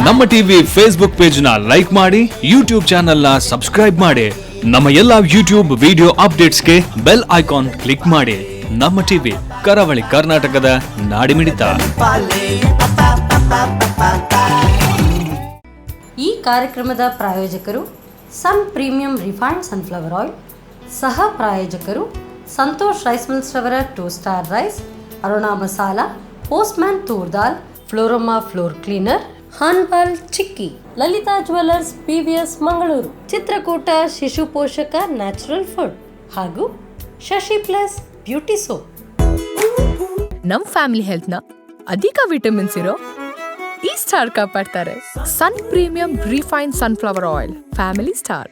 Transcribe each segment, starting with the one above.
ನಮ್ಮ TV Facebook page ನ like ಮಾಡಿ, ಯೂಟ್ಯೂಬ್ ಚಾನೆಲ್ ನ ಸಬ್ಸ್ಕ್ರೈಬ್ ಮಾಡಿ. ನಮ್ಮ ಎಲ್ಲಾ ಯೂಟ್ಯೂಬ್ ವಿಡಿಯೋ ಅಪ್ಡೇಟ್ಸ್ಗೆ ಬೆಲ್ ಐಕಾನ್ ಕ್ಲಿಕ್ ಮಾಡಿ. ನಮ್ಮ ಟಿವಿ ಕರಾವಳಿ ಕರ್ನಾಟಕದ ನಾಡಿಮಿಡಿತ. ಈ ಕಾರ್ಯಕ್ರಮದ ಪ್ರಾಯೋಜಕರು Sun premium refined sunflower oil, ಸಹ ಪ್ರಾಯೋಜಕರು ಸಂತೋಷ್ ರೈಸ್ ಮಿಲ್ಸ್ ರವರ 2 star rice, Aruna masala, Postman toor dal, Floroma floor cleaner, Hanbal chikki, Lalitha jewellers PVS Mangaluru, Chitrakoota Shishu Poshaka natural food ಹಾಗೂ ಶಶಿ ಪ್ಲಸ್ ಬ್ಯೂಟಿ ಸೋಪ್. ನಮ್ ಫ್ಯಾಮಿಲಿ ಹೆಲ್ತ್ ನ ಅಧಿಕ ವಿಟಮಿನ್ಸ್ ಇರೋ ಈ ಸ್ಟಾರ್ ಕಾಪಾಡ್ತಾರೆ. Sun premium refined sunflower oil, family star.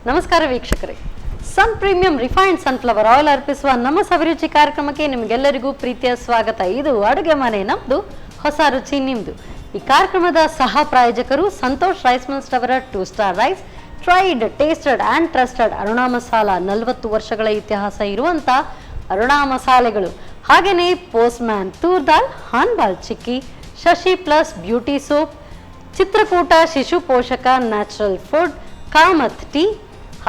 ನಮಸ್ಕಾರ ವೀಕ್ಷಕರೇ, Sun premium refined sunflower oil ಅರ್ಪಿಸುವ ನಮ್ಮ ಸವಿರುಚಿ ಕಾರ್ಯಕ್ರಮಕ್ಕೆ ನಿಮಗೆಲ್ಲರಿಗೂ ಪ್ರೀತಿಯ ಸ್ವಾಗತ. ಇದು ಅಡುಗೆ ಮನೆ ನಮ್ದು, ಹೊಸ ರುಚಿ ನಿಮ್ದು. ಈ ಕಾರ್ಯಕ್ರಮದ ಸಹ ಪ್ರಾಯೋಜಕರು ಸಂತೋಷ್ ರೈಸ್ ಮಿಲ್ಸ್ ರವರ 2 star rice, tried, tasted and trusted Aruna masala, 40 ವರ್ಷಗಳ ಇತಿಹಾಸ ಇರುವಂಥ ಅರುಣಾ ಮಸಾಲೆಗಳು. ಹಾಗೆಯೇ Postman toor dal, Hanbal chikki, Shashi plus beauty soap, Chitrakoota Shishu Poshaka natural food, Kamath tea,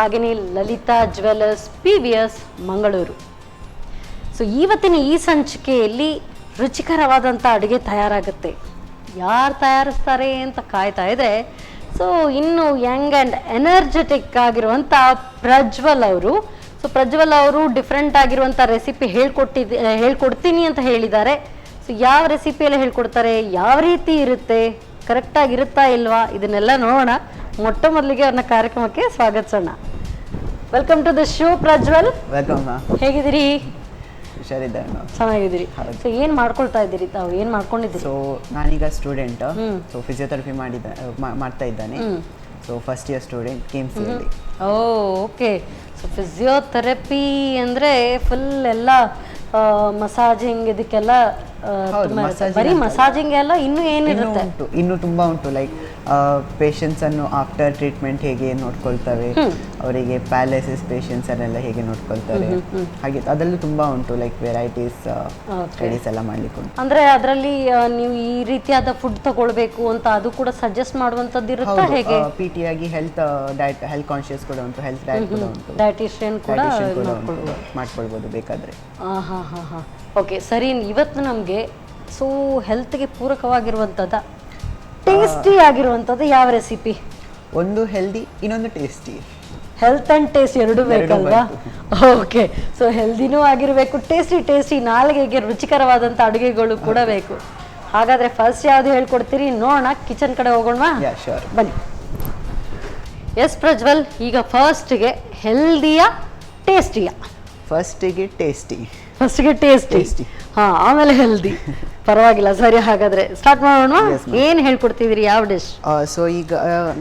ಹಾಗೆಯೇ Lalitha jewellers PVS Mangaluru. So ಇವತ್ತಿನ ಈ ಸಂಚಿಕೆಯಲ್ಲಿ ರುಚಿಕರವಾದಂಥ ಅಡುಗೆ ತಯಾರಾಗುತ್ತೆ. ಯಾರು ತಯಾರಿಸ್ತಾರೆ ಅಂತ ಕಾಯ್ತಾ ಇದ್ರೆ, ಸೊ ಇನ್ನು ಯಂಗ್ ಆ್ಯಂಡ್ ಎನರ್ಜೆಟಿಕ್ ಆಗಿರುವಂಥ ಪ್ರಜ್ವಲ್ ಅವರು. ಸೊ ಪ್ರಜ್ವಲ್ ಅವರು ಡಿಫ್ರೆಂಟ್ ಆಗಿರುವಂಥ ರೆಸಿಪಿ ಹೇಳ್ಕೊಡ್ತೀನಿ ಅಂತ ಹೇಳಿದ್ದಾರೆ. ಸೊ ಯಾವ ರೆಸಿಪಿಯಲ್ಲಿ ಹೇಳ್ಕೊಡ್ತಾರೆ, ಯಾವ ರೀತಿ ಇರುತ್ತೆ, ಕರೆಕ್ಟಾಗಿರುತ್ತಾ ಇಲ್ವಾ, ಇದನ್ನೆಲ್ಲ ನೋಡೋಣ. ಮೊಟ್ಟ ಮೊದಲಿಗೆ ಅವ್ರನ್ನ ಕಾರ್ಯಕ್ರಮಕ್ಕೆ ಸ್ವಾಗತಿಸೋಣ. Welcome to the show Prajwal. Welcome. ಹೇಗಿದ್ದೀರಿ? ಹುಷಾರಿದ್ದಾರೆ. ಚೆನ್ನಾಗಿದ್ದೀರಿ. ಸೊ ಏನು ಮಾಡ್ಕೊಳ್ತಾ ಇದ್ದೀರಿ ತಾವು, ಏನು ಮಾಡ್ಕೊಂಡಿದ್ದೀರಿ? ಸೊ ನಾನೀಗ ಸ್ಟೂಡೆಂಟ್, ಸೊ ಫಿಸಿಯೋಥೆರಪಿ ಮಾಡ್ತಾ ಇದ್ದಾನೆ. So first year student KMC ಅಲ್ಲಿ. ಓಕೆ. ಸೊ ಫಿಸಿಯೋಥೆರಪಿ ಅಂದರೆ ಫುಲ್ ಎಲ್ಲ ಮಸಾಜಿಂಗ್, ಇದಕ್ಕೆಲ್ಲ ಬರೀ ಮಸಾಜಿಂಗ್ ಎಲ್ಲ ಇನ್ನೂ ಏನಿರುತ್ತೆ? ಇನ್ನು ತುಂಬಾ ಉಂಟು. ಲೈಕ್ ಪೇಷಂಟ್ಸ್ ಅನ್ನು ಆಫ್ಟರ್ ಟ್ರೀಟ್ಮೆಂಟ್ ಹೇಗೆ ನೋಡ್ಕೊಳ್ತವೆ, ಅವರಿಗೆ ಪ್ಯಾರಾಲಿಸಿಸ್ ಪೇಷಂಟ್ಸ್ ಅನ್ನೆಲ್ಲ ಹೇಗೆ ನೋಡ್ಕೊಳ್ತಾರೆ, ಹಾಗೆ ಅದರಲ್ಲೂ ತುಂಬಾ ಉಂಟು. ಲೈಕ್ ವೆರೈಟೀಸ್ ಸ್ಟಡೀಸ್ ಎಲ್ಲ ಮಾಡ್ಲಿಕ್ಕೆ ಉಂಟು. ಅಂದ್ರೆ ಅದರಲ್ಲಿ ನೀವು ಈ ರೀತಿಯಾದ ಫುಡ್ ತಗೊಳ್ಬೇಕು ಅಂತ ಅದು ಕೂಡ ಸಜೆಸ್ಟ್ ಮಾಡುವಂತದ್ದು ಇರುತ್ತಾ ಹೇಗೆ? PT ಆಗಿ ಹೆಲ್ತ್ ಡಯಟ್, ಹೆಲ್ತ್ ಕಾನ್ಶಿಯಸ್ ಕೂಡ ಉಂಟು, ಹೆಲ್ತ್ ಡಯಟ್ ಕೂಡ ಉಂಟು, ಡಯಟಿಷಿಯನ್ ಕೂಡ ಮಾಡ್ಕೊಳ್ಬೋದು ಬೇಕಾದ್ರೆ. ಓಕೆ, ಸರಿ. ಇವತ್ತು ನಮಗೆ ಸೊ ಹೆಲ್ತ್ಗೆ ಪೂರಕವಾಗಿರುವಂಥದ್ದ, ಟೇಸ್ಟಿ ಆಗಿರುವಂಥದ್ದು ಯಾವ ರೆಸಿಪಿ? ಒಂದು ಹೆಲ್ದಿ, ಇನ್ನೊಂದು ಟೇಸ್ಟಿ. ಹೆಲ್ತ್ ಆ್ಯಂಡ್ ಟೇಸ್ಟ್ ಎರಡು ಬೇಕಲ್ವಾ? ಓಕೆ. ಸೊ ಹೆಲ್ದಿನೂ ಆಗಿರಬೇಕು, ಟೇಸ್ಟಿ ನಾಲ್ಗೆಗೆ ರುಚಿಕರವಾದಂಥ ಅಡುಗೆಗಳು ಕೂಡ ಬೇಕು. ಹಾಗಾದರೆ ಫಸ್ಟ್ ಯಾವುದು ಹೇಳ್ಕೊಡ್ತೀರಿ ನೋಡೋಣ. ಕಿಚನ್ ಕಡೆ ಹೋಗೋಣ, ಬನ್ನಿ. ಎಸ್ ಪ್ರಜ್ವಲ್, ಈಗ ಫಸ್ಟ್ಗೆ ಹೆಲ್ದಿಯಾ ಟೇಸ್ಟಿಯಾ? ಫಸ್ಟಿಗೆ ಟೇಸ್ಟಿ. ಆಮೇಲೆ ಹೆಲ್ದಿ. ಪರವಾಗಿಲ್ಲ, ಸರಿ. ಹಾಗಾದ್ರೆ ಸ್ಟಾರ್ಟ್ ಮಾಡೋಣ. ಏನು ಹೇಳ್ಕೊಡ್ತಿದ್ದೀರಿ, ಯಾವ ಡಿಶ್? ಸೊ ಈಗ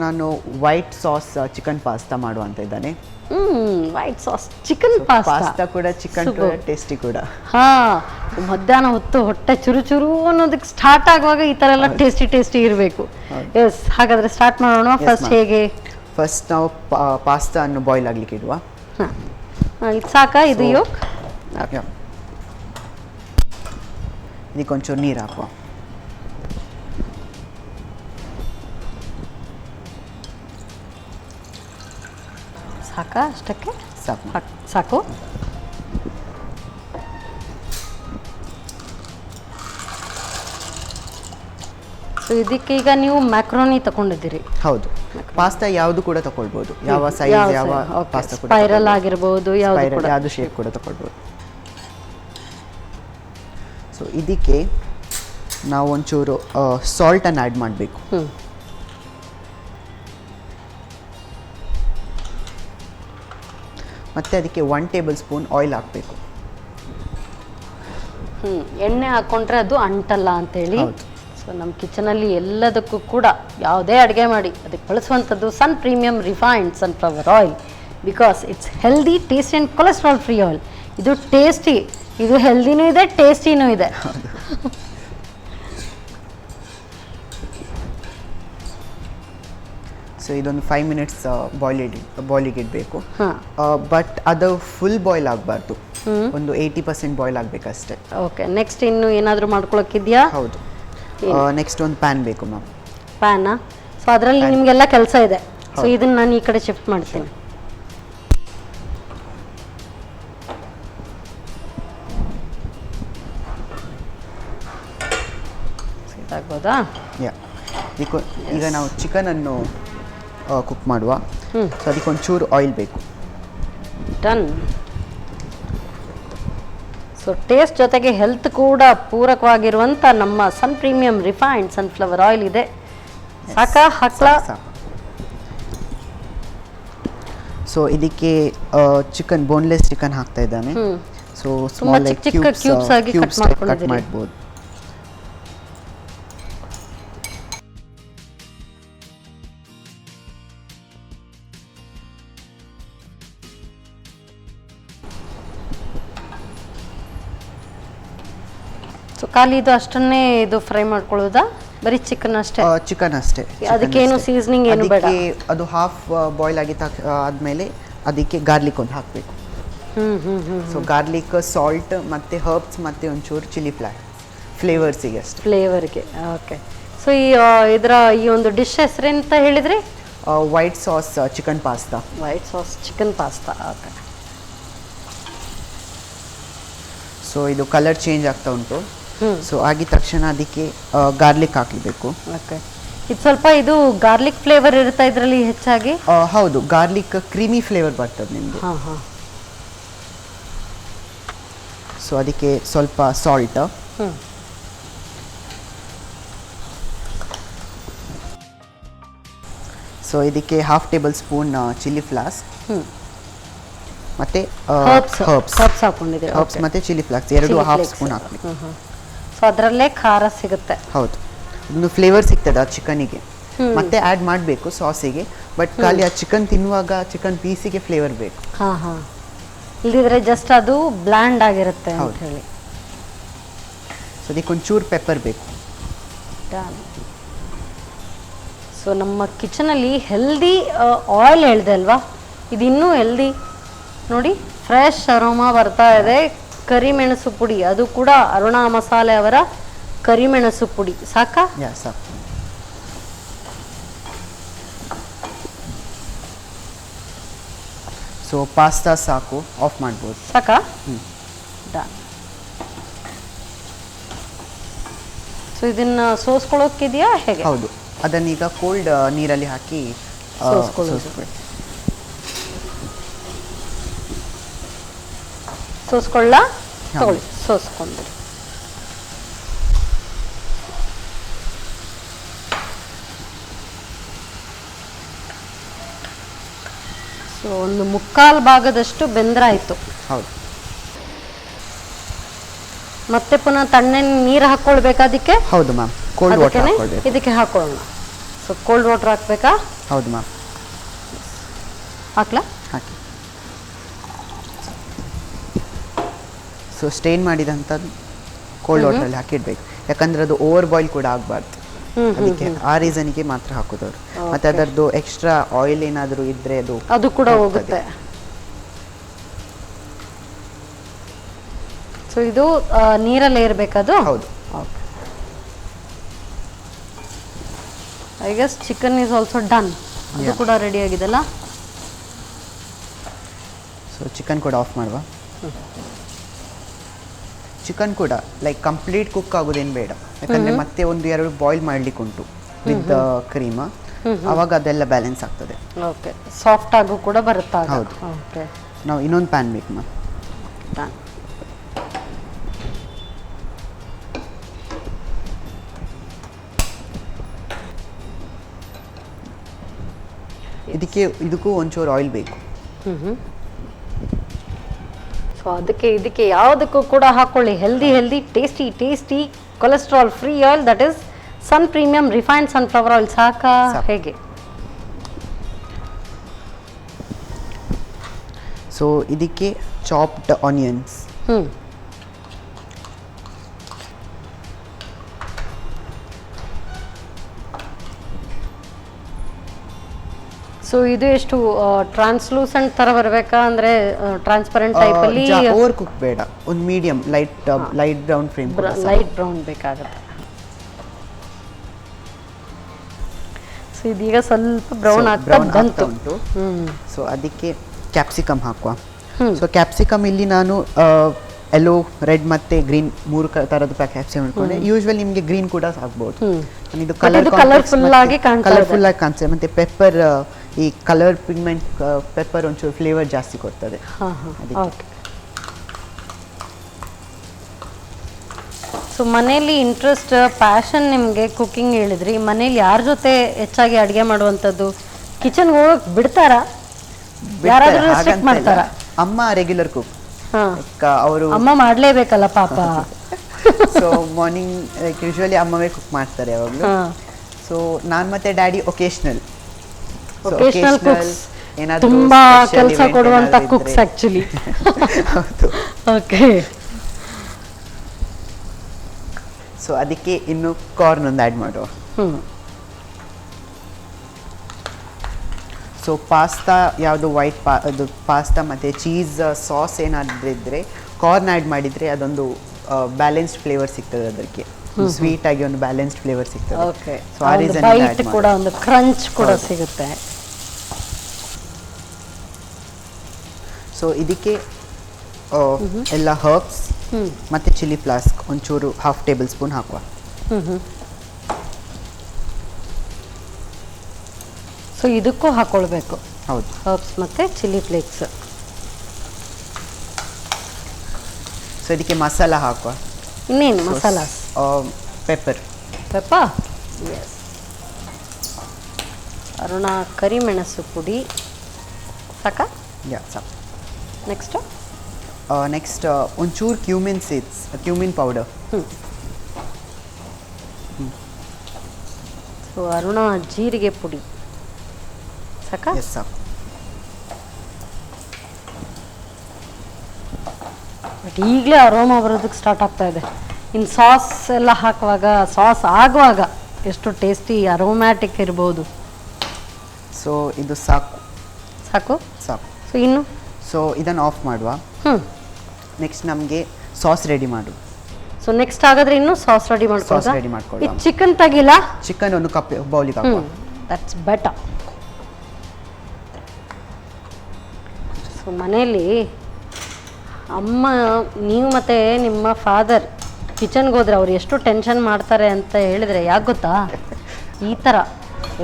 ನಾನು ವೈಟ್ ಸಾಸ್ ಚಿಕನ್ ಪಾಸ್ತಾ ಮಾಡುವಂತ ಇದ್ದಾನೆ. ವೈಟ್ ಸಾಸ್ ಚಿಕನ್ ಪಾಸ್ತಾ ಕೂಡ ಚಿಕನ್ ಟೇಸ್ಟಿ ಕೂಡ. ಮಧ್ಯಾಹ್ನ ಹೊತ್ತು ಹೊಟ್ಟೆ ಚುರು ಅನ್ನೋದಕ್ಕೆ ಸ್ಟಾರ್ಟ್ ಆಗುವಾಗ ಈ ತರ ಎಲ್ಲ ಟೇಸ್ಟಿ ಇರಬೇಕು. ಎಸ್, ಹಾಗಾದ್ರೆ ಸ್ಟಾರ್ಟ್ ಮಾಡೋಣ. ಫಸ್ಟ್ ಹೇಗೆ? ಫಸ್ಟ್ ನಾವು ಪಾಸ್ತಾ ಅನ್ನು ಬಾಯ್ಲ್ ಆಗ್ಲಿಕ್ಕೆ ಇಡುವ. ಇದು ಸಾಕಾ? ಇದು ಯೋಕ್ ಇದಕ್ಕೆ ಒಂಚೂರು ನೀರು ಹಾಕುವ. ಸಾಕಾ? ಅಷ್ಟಕ್ಕೆ ಸಾಕು. ಸೊ ಇದಕ್ಕೆ ಈಗ ನೀವು ಮ್ಯಾಕ್ರೋನಿ ತಗೊಂಡಿದ್ದೀರಿ? ಹೌದು. ಪಾಸ್ತಾ ಯಾವುದು ಕೂಡ ತಗೊಳ್ಬೋದು, ಯಾವ ಸೈಜ್, ಯಾವ ಪಾಸ್ತಾ ಕೂಡ, ಸ್ಪೈರಲ್ ಆಗಿರಬಹುದು, ಯಾವುದು ಶೇಪ್ ಕೂಡ ತಗೊಳ್ಬೋದು. ಸೊ ಇದಕ್ಕೆ ನಾವು ಒಂಚೂರು ಸಾಲ್ಟನ್ನು ಆ್ಯಡ್ ಮಾಡಬೇಕು. ಮತ್ತು ಅದಕ್ಕೆ 1 ಟೇಬಲ್ ಸ್ಪೂನ್ ಆಯಿಲ್ ಹಾಕಬೇಕು. ಎಣ್ಣೆ ಹಾಕ್ಕೊಂಡ್ರೆ ಅದು ಅಂಟಲ್ಲ ಅಂತೇಳಿ. ಸೊ ನಮ್ಮ ಕಿಚನಲ್ಲಿ ಎಲ್ಲದಕ್ಕೂ ಕೂಡ ಯಾವುದೇ ಅಡುಗೆ ಮಾಡಿ ಅದಕ್ಕೆ ಬಳಸುವಂಥದ್ದು Sun premium refined sunflower oil. Because it's healthy, tasty and cholesterol free oil. ಇದು ಟೇಸ್ಟಿ, ಇದು ಹೆಲ್ದಿನೂ ಇದೆ, ಟೇಸ್ಟಿನೂ ಇದೆ. ಸೊ ಇದೊಂದು 5 ಮಿನಿಟ್ಸ್ ಬಾಯ್ಲಿಗೆ ಇಡಬೇಕು. ಹಾಂ ಬಟ್ ಅದು ಫುಲ್ ಬಾಯ್ಲ್ ಆಗಬಾರ್ದು, ಒಂದು 80% ಬಾಯ್ಲ್ ಆಗಬೇಕಷ್ಟೇ. ಓಕೆ, ನೆಕ್ಸ್ಟ್ ಇನ್ನು ಏನಾದರೂ ಮಾಡ್ಕೊಳಕ್ಕಿದೆಯಾ? ಹೌದು. ನೆಕ್ಸ್ಟ್ ಒಂದು ಪ್ಯಾನ್ ಬೇಕು ಮ್ಯಾಮ್. ಪ್ಯಾನಾ? ಸೊ ಅದರಲ್ಲಿ ನಿಮಗೆಲ್ಲ ಕೆಲಸ ಇದೆ. ಸೊ ಇದನ್ನು ನಾನು ಈ ಕಡೆ ಶಿಫ್ಟ್ ಮಾಡ್ತೀನಿ. ಇದಾಗ್ಬೋದಾ? ಈಗ ನಾವು ಚಿಕನನ್ನು ಕುಕ್ ಮಾಡುವ. ಸೊ ಅದಕ್ಕೆ ಒಂಚೂರು ಆಯಿಲ್ ಬೇಕು. ಡನ್. ಸೊ ಟೇಸ್ಟ್ ಜೊತೆಗೆ ಹೆಲ್ತ್ ಕೂಡ ಪೂರಕವಾಗಿರುವಂಥ ನಮ್ಮ ಸನ್ ಪ್ರೀಮಿಯಂ ರಿಫೈನ್ಡ್ ಸನ್ಫ್ಲವರ್ ಆಯಿಲ್ ಇದೆ. ಸಾಕಾ? ಹಾಕ್ಲಾ? ಸೊ ಇದಕ್ಕೆ ಚಿಕನ್, ಬೋನ್ಲೆಸ್ ಚಿಕನ್ ಹಾಕ್ತಾ ಇದ್ದಾನೆ. ಸೊ ತುಂಬಾ ಚಿಕ್ಕ ಚಿಕ್ಕ ಕ್ಯೂಬ್ಸ್ ಆಗಿ ಕಟ್ ಮಾಡ್ಕೊಂಡಿದ್ದೀರಿ. ಮಾಡ್ಬೋದು. ಸೊ ಖಾಲಿ ಇದು ಅಷ್ಟನ್ನೇ ಇದು ಫ್ರೈ ಮಾಡ್ಕೊಳ್ಳೋದಾ? ಬರೀ ಚಿಕನ್ ಅಷ್ಟೇ? ಚಿಕನ್ ಅಷ್ಟೇ. ಅದಕ್ಕೇನು ಸೀಸನಿಂಗ್ ಏನು ಬೇಡ? ಅದು ಹಾಫ್ ಬಾಯ್ಲ್ ಆಗಿ ಆದಮೇಲೆ ಅದಕ್ಕೆ ಗಾರ್ಲಿಕ್ ಒಂದು ಹಾಕಬೇಕು. ಸೊ ಗಾರ್ಲಿಕ್, ಸಾಲ್ಟ್ ಮತ್ತು ಹರ್ಬ್ಸ್ ಮತ್ತು ಒಂಚೂರು ಚಿಲ್ಲಿ ಫ್ಲೇವರ್ಸಿಗೆ ಅಷ್ಟೇ. ಫ್ಲೇವರ್ಗೆ. ಓಕೆ. ಸೊ ಇದರ ಈ ಒಂದು ಡಿಶ್ ಹೆಸರೆಂತ ಹೇಳಿದ್ರಿ? White sauce chicken pasta. White sauce chicken pasta. Okay. So ಇದು ಕಲರ್ ಚೇಂಜ್ ಆಗ್ತಾ ಉಂಟು. ಸೊ ಆಗಿದ ತಕ್ಷಣ ಅದಕ್ಕೆ ಗಾರ್ಲಿಕ್ ಹಾಕಬೇಕು. ಓಕೆ. ಇದು ಸ್ವಲ್ಪ ಇದು ಗಾರ್ಲಿಕ್ ಫ್ಲೇವರ್ ಇರುತ್ತಾ ಇದರಲ್ಲಿ ಹೆಚ್ಚಾಗಿ? ಹೌದು, ಗಾರ್ಲಿಕ್ ಕ್ರೀಮಿ ಫ್ಲೇವರ್ ಬರ್ತದೆ ನಿಮಗೆ. ಹಾಂ ಹಾಂ. ಸೊ ಅದಕ್ಕೆ ಸ್ವಲ್ಪ ಸಾಲ್ಟ್. ಸೊ ಇದಕ್ಕೆ half table spoon chilli flax ಮತ್ತೆ ಹರ್ಬ್ಸ್ ಹಾಕೊಂಡಿದ್ದೀವಿ. ಹರ್ಬ್ಸ್ ಮತ್ತೆ ಚಿಲ್ಲಿ ಫ್ಲಾಕ್ಸ್ ಎರಡು ಹಾಫ್ ಸ್ಪೂನ್ ಹಾಕಬೇಕು. ಸೊ ಅದರಲ್ಲೇ ಖಾರ ಸಿಗುತ್ತೆ. ಹೌದು, ಒಂದು ಫ್ಲೇವರ್ ಸಿಗ್ತದೆ ಆ ಚಿಕನಿಗೆ. ಮತ್ತೆ ಆ್ಯಡ್ ಮಾಡಬೇಕು ಸಾಸಿಗೆ, ಬಟ್ ಖಾಲಿ ಆ ಚಿಕನ್ ತಿನ್ನುವಾಗ ಚಿಕನ್ ಪೀಸಿಗೆ ಫ್ಲೇವರ್ ಬೇಕು. ಹಾಂ ಹಾಂ. ಇಲ್ಲದಿದ್ರೆ ಜಸ್ಟ್ ಅದು ಬ್ಲ್ಯಾಂಡ್ ಆಗಿರುತ್ತೆ ಅಂತ ಹೇಳಿ. ಸೊ ಅದಕ್ಕೆ ಒಂಚೂರು ಪೆಪ್ಪರ್ ಬೇಕು. ಸೊ ನಮ್ಮ ಕಿಚನಲ್ಲಿ ಹೆಲ್ದಿ ಆಯಿಲ್ ಹೇಳಿದೆ ಅಲ್ವಾ, ಇದು ಇನ್ನೂ ಹೆಲ್ದಿ ನೋಡಿ. ಫ್ರೆಶ್ ಅರೋಮಾ ಬರ್ತಾ ಇದೆ. ಕರಿಮೆಣಸು ಪುಡಿ, ಅದು ಕೂಡ ಅರುಣಾ ಮಸಾಲೆ ಅವರ ಕರಿಮೆಣಸು ಪುಡಿ. ಸಾಕಾ? ಸಾಕು. ಸೊ ಪಾಸ್ತಾ ಸಾಕು, ಆಫ್ ಮಾಡ್ಬೋದು. ಸಾಕಾ? ಡನ್. ಸೊ ಇದನ್ನ ಸೋಸ್ಕೊಳ್ಳೋಕ್ಕಿದೆಯಾ ಹೇಗೆ? ಹೌದು, ಅದನ್ನೀಗ ಕೋಲ್ಡ್ ನೀರಲ್ಲಿ ಹಾಕಿ ಸೋಸ್ಕೊಳ್ಳ. ತಗೊಳ್ಳಿ, ಸೋಸ್ಕೊಂಡ್ಬಿಡಿ. ಸೊ ಒಂದು ಮುಕ್ಕಾಲು ಭಾಗದಷ್ಟು ಬೆಂದ್ರಾಯ್ತು. ಹೌದು. ಮತ್ತೆ ಪುನಃ ತಣ್ಣನೆ ನೀರು ಹಾಕೊಳ್ಬೇಕಾ ಅದಕ್ಕೆ? ಹೌದು ಮ್ಯಾಮ್, ಕೋಲ್ಡ್ ವಾಟರ್ ಹಾಕೊಳ್ಳಬೇಕು. ಇದಕ್ಕೆ ಹಾಕೊಳ್ಳೋಣ. ಸೊ ಕೋಲ್ಡ್ ವಾಟರ್ ಹಾಕ್ಬೇಕಾ? ಹೌದು ಮ್ಯಾಮ್. ಹಾಕ್ಲಾ? ಹಾಕಿ. ಸೊ ಸ್ಟೇನ್ ಮಾಡಿದಂಥದ್ದು ಕೋಲ್ಡ್ ವಾಟರಲ್ಲಿ ಹಾಕಿಡ್ಬೇಕು, ಯಾಕಂದ್ರೆ ಅದು ಓವರ್ ಬಾಯ್ಲ್ ಕೂಡ ಆಗಬಾರ್ದು. ಅದಕ್ಕೆ ಆ ರೀಸನ್ಗೆ ಮಾತ್ರ ಹಾಕೋದವ್ರು. ಮತ್ತೆ ಅದರದ್ದು ಎಕ್ಸ್ಟ್ರಾ ಆಯಿಲ್ ಏನಾದರೂ ಇದ್ರೆ ಅದು ಕೂಡ ಹೋಗುತ್ತೆ. ಸೊ ಇದು ನೀರಲ್ಲೇ ಇರಬೇಕದು? ಹೌದು. I guess chicken is also done. ಅದು ಕೂಡ ರೆಡಿ ಆಗಿದೆಲ್ಲ. ಸೊ ಚಿಕನ್ ಕೂಡ ಆಫ್ ಮಾಡುವ. ಚಿಕನ್ ಕೂಡ ಲೈಕ್ ಕಂಪ್ಲೀಟ್ ಕುಕ್ ಆಗೋದೇನು ಬೇಡ, ಯಾಕಂದರೆ ಮತ್ತೆ ಒಂದು ಎರಡು ಬಾಯ್ಲ್ ಮಾಡ್ಲಿಕ್ಕೆ ಉಂಟು ವಿತ್ ಕ್ರೀಮ್. ಆವಾಗ ಅದೆಲ್ಲ ಬ್ಯಾಲೆನ್ಸ್ ಆಗ್ತದೆ. ಓಕೆ, ಸಾಫ್ಟ್ ಆಗು ಕೂಡ ಬರುತ್ತಾ? ಹೌದು. ಓಕೆ, ನಾವು ಇನ್ನೊಂದು ಪ್ಯಾನ್ ಬೇಕು ಮ್ಯಾಮ್. ಡನ್. ಇದಕ್ಕೂ ಒಂಚೂರು ಆಯಿಲ್ ಬೇಕು. ಸೊ ಅದಕ್ಕೆ ಇದಕ್ಕೆ ಯಾವುದಕ್ಕೂ ಕೂಡ ಹಾಕೊಳ್ಳಿ healthy tasty cholesterol free oil, that is sun premium refined sunflower oil. ಸಾಕಾ? ಹೇಗೆ? ಸೊ ಇದಕ್ಕೆ ಚಾಪ್ಡ್ ಆನಿಯನ್ಸ್. ಸೊ ಇದು ಎಷ್ಟು ಟ್ರಾನ್ಸ್ಲೂಸೆಂಟ್ ತರ ಬರಬೇಕಾ ಅಂದ್ರೆ ಟ್ರಾನ್ಸ್ಪರೆಂಟ್ ಟೈಪ್ ಅಲ್ಲಿ ಓವರ್ ಕುಕ್ ಬೇಡ, ಒಂದು medium light brown frame, light brown ಬೇಕಾಗುತ್ತೆ. ಸೊ ಇದೀಗ ಸ್ವಲ್ಪ ಬ್ರೌನ್ ಆಗ್ತಾ ಉಂಟು. ಸೊ ಅದಕ್ಕೆ ಕ್ಯಾಪ್ಸಿಕಮ್ ಹಾಕುವ. ಸೊ ಕ್ಯಾಪ್ಸಿಕಮ್ ಇಲ್ಲಿ ನಾನು ಯೆಲ್ಲೋ, ರೆಡ್ ಮತ್ತೆ ಗ್ರೀನ್ 3 ತರದ ಕ್ಯಾಪ್ಸಿಕಮ್ ಇಟ್ಕೊಂಡೆ. ಯೂಶುವಲಿ ನಿಮಗೆ ಗ್ರೀನ್ ಕೂಡ ಆಗ್ಬೋದು. ಇದು ಕಲರ್ಫುಲ್ ಆಗಿ ಕಾಣಿಸ್ತದೆ. ಮತ್ತೆ ಪೆಪ್ಪರ್, ಈ ಕಲರ್ ಪಿಗ್ಮೆಂಟ್ ಪೆಪ್ಪರ್ ಒಂಚೂರು ಫ್ಲೇವರ್ ಜಾಸ್ತಿ ಕೊಡ್ತದೆ. ಸೊ ಮನೇಲಿ ಇಂಟ್ರೆಸ್ಟ್, ಪ್ಯಾಷನ್ ನಿಮಗೆ ಕುಕಿಂಗ್ ಹೇಳಿದ್ರಿ, ಮನೇಲಿ ಯಾರ ಜೊತೆ ಹೆಚ್ಚಾಗಿ ಅಡುಗೆ ಮಾಡುವಂಥದ್ದು? ಕಿಚನ್ಗೆ ಹೋಗಕ್ಕೆ ಬಿಡ್ತಾರಾ? ಯಾರಾದ್ರೂ ರೆಸ್ಟ್ರಿಕ್ಟ್ ಮಾಡ್ತಾರಾ? ಅಮ್ಮ ರೆಗ್ಯುಲರ್ ಕುಕ್, ಅವರು ಅಮ್ಮ ಮಾಡ್ಲೇಬೇಕಲ್ಲ ಪಾಪ. ಸೊ ಮಾರ್ನಿಂಗ್ ಯೂಶುವಲಿ ಅಮ್ಮವೇ ಕುಕ್ ಮಾಡ್ತಾರೆ ಯಾವಾಗಲೂ. ಸೊ ನಾನು ಮತ್ತೆ ಡ್ಯಾಡಿ ಒಕೇಶನಲ್ ಕುಕ್ಸ್, ತುಂಬಾ ಕೆಲಸ ಕೊಡುವಂತ ಕುಕ್ಸ್ ಆಕ್ಚುಲಿ. ಓಕೆ. ಸೊ ಅದಕ್ಕೆ ಇನ್ನು ಕಾರ್ನ್ ಒಂದು ಆ್ಯಡ್ ಮಾಡುವ. ಸೊ ಪಾಸ್ತಾ ಯಾವುದು ವೈಟ್ ಅದು ಪಾಸ್ತಾ ಮತ್ತು ಚೀಸ್ ಸಾಸ್ ಏನಾದರೂ ಇದ್ದರೆ ಕಾರ್ನ್ ಆ್ಯಡ್ ಮಾಡಿದರೆ ಅದೊಂದು ಬ್ಯಾಲೆನ್ಸ್ಡ್ ಫ್ಲೇವರ್ ಸಿಗ್ತದೆ. ಅದಕ್ಕೆ ಸ್ವೀಟ್ ಆಗಿ ಒಂದು ಬ್ಯಾಲೆನ್ಸ್ಡ್ ಫ್ಲೇವರ್ ಸಿಗ್ತದೆ. ಓಕೆ. ಸೊ ಆ ರೀಸನ್ ಕೂಡ ಒಂದು ಕ್ರಂಚ್ ಕೂಡ ಸಿಗುತ್ತೆ. ಸೊ ಇದಕ್ಕೆ ಎಲ್ಲ ಹರ್ಬ್ಸ್ ಮತ್ತು ಚಿಲ್ಲಿ ಫ್ಲಾಸ್ಕ್ ಒಂಚೂರು 1/2 ಟೇಬಲ್ ಸ್ಪೂನ್ ಹಾಕುವ. ಸೊ ಇದಕ್ಕೂ ಹಾಕೊಳ್ಬೇಕು. ಹೌದು, ಹರ್ಬ್ಸ್ ಮತ್ತು ಚಿಲ್ಲಿ ಫ್ಲೇಕ್ಸ್. ಸೊ ಇದಕ್ಕೆ ಮಸಾಲ ಹಾಕುವ. ಇನ್ನೇನು ಮಸಾಲ? ಪೆಪ್ಪರ್. ಎಸ್. ಅರುಣ ಕರಿಮೆಣಸು ಪುಡಿ ಸಾಕ? ಸಾಕು. ನೆಕ್ಸ್ಟ್ ಒಂಚೂರು ಕ್ಯೂಮಿನ್ ಪೌಡರ್. ಸೊ ಅರುಣ ಜೀರಿಗೆ ಪುಡಿ ಸಾಕ? ಸಾಕು. ಬಟ್ ಈಗಲೇ ಅರೋಮಾ ಬರೋದಕ್ಕೆ ಸ್ಟಾರ್ಟ್ ಆಗ್ತಾ ಇದೆ. ಇನ್ನು ಸಾಸ್ ಎಲ್ಲ ಹಾಕುವಾಗ, ಸಾಸ್ ಆಗುವಾಗ ಎಷ್ಟು ಟೇಸ್ಟಿ ಅರೋಮ್ಯಾಟಿಕ್ ಇರ್ಬೋದು. ಸೊ ಇದು ಸಾಕು. ಸಾಕು. ಸೊ ಇನ್ನು ಸೊ ಇದನ್ನು ಆಫ್ ಮಾಡುವ. ನೆಕ್ಸ್ಟ್ ನಮಗೆ ಸಾಸ್ ರೆಡಿ ಮಾಡು. ಸೊ ನೆಕ್ಸ್ಟ್ ಹಾಗಾದ್ರೆ ಇನ್ನು ಸಾಸ್ ರೆಡಿ ಮಾಡ್ಕೊಳ್ಳೋದು. ಚಿಕನ್ ತೆಗಿಲ್ಲ? ಚಿಕನ್ ಒಂದು ಕಪ್ ಬೌಲಿಗೆ ಹಾಕುವ. That's better. ಸೊ ಮನೆಯಲ್ಲಿ ಅಮ್ಮ, ನೀವು ಮತ್ತು ನಿಮ್ಮ ಫಾದರ್ ಕಿಚನ್ಗೆ ಹೋದ್ರೆ ಅವ್ರು ಎಷ್ಟು ಟೆನ್ಷನ್ ಮಾಡ್ತಾರೆ ಅಂತ ಹೇಳಿದರೆ ಯಾಕೆ ಗೊತ್ತಾ? ಈ ಥರ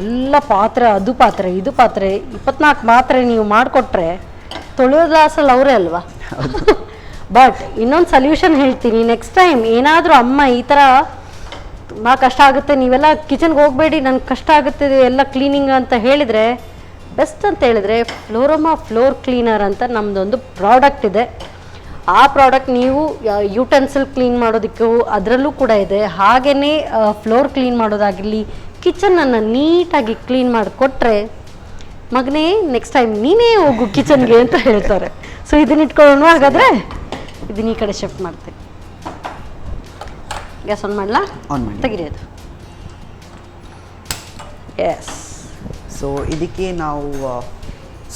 ಎಲ್ಲ ಪಾತ್ರೆ, ಅದು ಪಾತ್ರೆ ಇದು ಪಾತ್ರೆ 24 ಪಾತ್ರೆ ನೀವು ಮಾಡಿಕೊಟ್ರೆ ತೊಳೆಯೋದು ಲಾಸಲ್ಲಿ ಅವರೇ ಅಲ್ವಾ? ಬಟ್ ಇನ್ನೊಂದು ಸೊಲ್ಯೂಷನ್ ಹೇಳ್ತೀನಿ. ನೆಕ್ಸ್ಟ್ ಟೈಮ್ ಏನಾದರೂ ಅಮ್ಮ ಈ ಥರ ತುಂಬ ಕಷ್ಟ ಆಗುತ್ತೆ, ನೀವೆಲ್ಲ ಕಿಚನ್ಗೆ ಹೋಗಬೇಡಿ, ನನಗೆ ಕಷ್ಟ ಆಗುತ್ತೆ ಎಲ್ಲ ಕ್ಲೀನಿಂಗ್ ಅಂತ ಹೇಳಿದರೆ, ಬೆಸ್ಟ್ ಅಂತ ಹೇಳಿದ್ರೆ ಫ್ಲೋರೋಮಾ ಫ್ಲೋರ್ ಕ್ಲೀನರ್ ಅಂತ ನಮ್ಮದೊಂದು ಪ್ರಾಡಕ್ಟ್ ಇದೆ. ಆ ಪ್ರಾಡಕ್ಟ್ ನೀವು ಯುಟೆನ್ಸಿಲ್ ಕ್ಲೀನ್ ಮಾಡೋದಕ್ಕೂ ಅದರಲ್ಲೂ ಕೂಡ ಇದೆ. ಹಾಗೆಯೇ ಫ್ಲೋರ್ ಕ್ಲೀನ್ ಮಾಡೋದಾಗಿರಲಿ, ಕಿಚನನ್ನು ನೀಟಾಗಿ ಕ್ಲೀನ್ ಮಾಡಿಕೊಟ್ರೆ, ಮಗನೇ ನೆಕ್ಸ್ಟ್ ಟೈಮ್ ನೀನೇ ಹೋಗು ಕಿಚನ್ಗೆ ಅಂತ ಹೇಳ್ತಾರೆ. ಸೊ ಇದನ್ನ ಇಟ್ಕೊಳ್ಳೋಣ. ಹಾಗಾದರೆ ಇದನ್ನ ಈ ಕಡೆ ಶಿಫ್ಟ್ ಮಾಡ್ತೀನಿ. ಗ್ಯಾಸ್ ಆನ್ ಮಾಡಲಾ? ತೆಗಿರಿ ಅದು. ಎಸ್. ಸೊ ಇದಕ್ಕೆ ನಾವು